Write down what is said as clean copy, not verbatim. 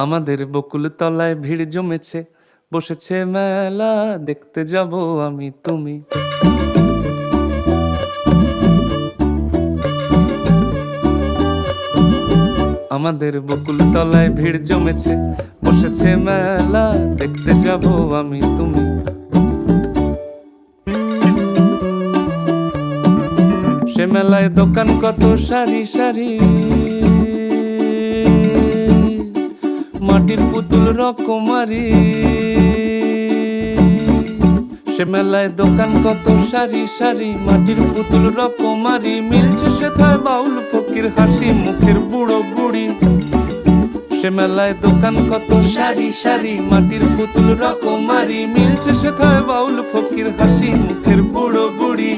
আমাদের বকুল তলায় ভিড় জমেছে, বসেছে মেলা, দেখতে যাব আমি তুমি। আমাদের বকুল তলায় ভিড় জমেছে, বসেছে মেলা, দেখতে যাব আমি তুমি। সে মেলায় দোকান কত সারি সারি, মাটির পুতুল রকমারি। সে মেলায় দোকান কত সারি সারি, মাটির পুতুল রকমারি। মিলছে সেথায় বাউল ফকির হাসি মুখের বুড়ো বুড়ি। সে মেলায় দোকান কত সারি সারি, মাটির পুতুল রকমারি। মিলছে সেথায় বাউল ফকির হাসি মুখের বুড়ো বুড়ি।